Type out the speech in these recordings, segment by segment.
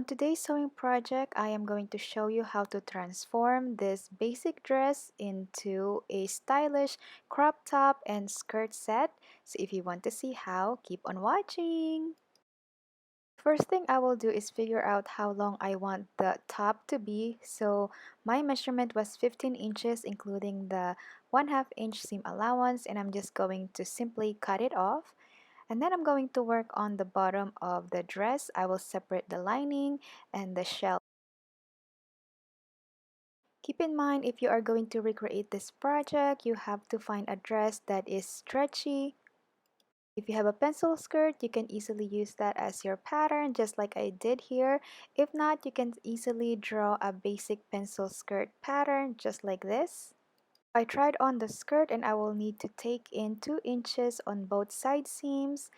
On today's sewing project, I am going to show you how to transform this basic dress into a stylish crop top and skirt set. So if you want to see how, keep on watching. First thing I will do is figure out how long I want the top to be. So my measurement was 15 inches including the 1/2 inch seam allowance, and I'm just going to simply cut it off. And then I'm going to work on the bottom of the dress. I will separate the lining and the shell. Keep in mind, if you are going to recreate this project, you have to find a dress that is stretchy. If you have a pencil skirt, you can easily use that as your pattern, just like I did here. If not, you can easily draw a basic pencil skirt pattern, just like this. I tried on the skirt and I will need to take in 2 inches on both side seams.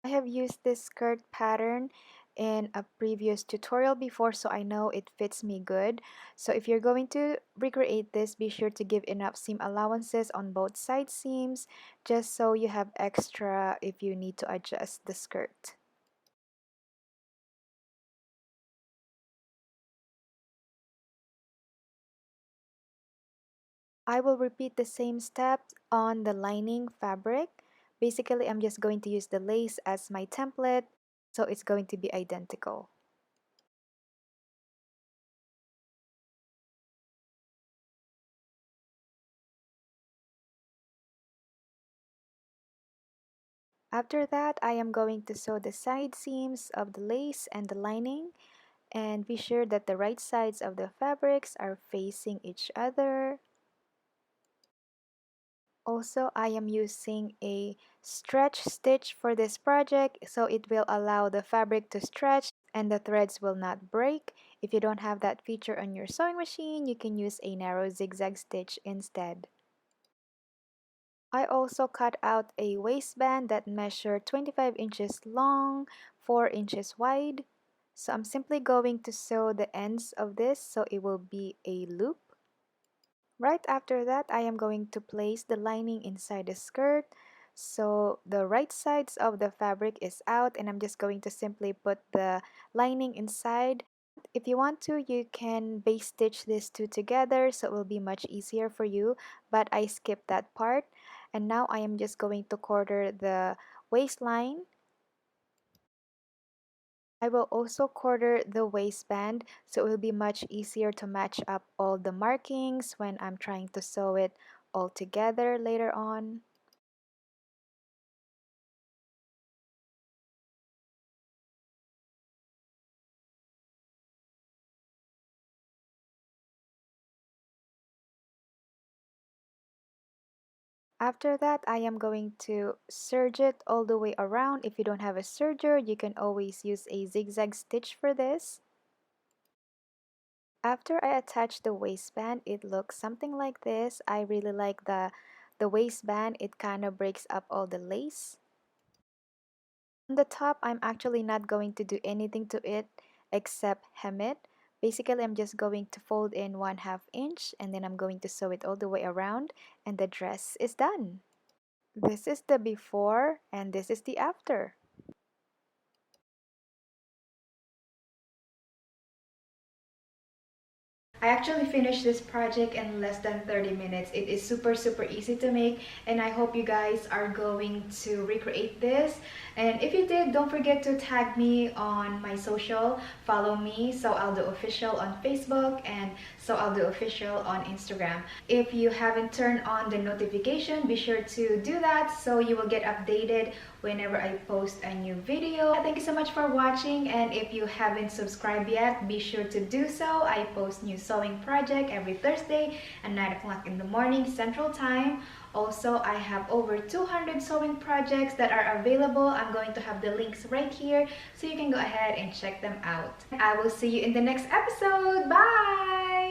I have used this skirt pattern in a previous tutorial before, so I know it fits me good. So if you're going to recreate this, be sure to give enough seam allowances on both side seams, just so you have extra if you need to adjust the skirt. I will repeat the same steps on the lining fabric. Basically, I'm just going to use the lace as my template, so it's going to be identical. After that, I am going to sew the side seams of the lace and the lining, and be sure that the right sides of the fabrics are facing each other. Also, I am using a stretch stitch for this project, so it will allow the fabric to stretch and the threads will not break. If you don't have that feature on your sewing machine, you can use a narrow zigzag stitch instead. I also cut out a waistband that measured 25 inches long, 4 inches wide. So I'm simply going to sew the ends of this so it will be a loop. Right after that, I am going to place the lining inside the skirt. So the right sides of the fabric is out, and I'm just going to simply put the lining inside. If you want to, you can base stitch these two together so it will be much easier for you, but I skipped that part. And now I am just going to quarter the waistline. I will also quarter the waistband so it will be much easier to match up all the markings when I'm trying to sew it all together later on. After that, I am going to serge it all the way around. If you don't have a serger, you can always use a zigzag stitch for this. After I attach the waistband, it looks something like this. I really like the waistband. It kind of breaks up all the lace. On the top, I'm actually not going to do anything to it except hem it. Basically, I'm just going to fold in 1/2 inch and then I'm going to sew it all the way around and the dress is done. This is the before and this is the after. I actually finished this project in less than 30 minutes. It is super easy to make, and I hope you guys are going to recreate this. And if you did, don't forget to tag me on my social. Follow me, So I'll Do Official on Facebook and So I'll Do Official on Instagram. If you haven't turned on the notification, be sure to do that so you will get updated whenever I post a new video. Thank you so much for watching, and if you haven't subscribed yet, be sure to do so. I post new sewing project every Thursday at 9 o'clock in the morning Central Time. Also, I have over 200 sewing projects that are available. I'm going to have the links right here so you can go ahead and check them out. I will see you in the next episode. Bye!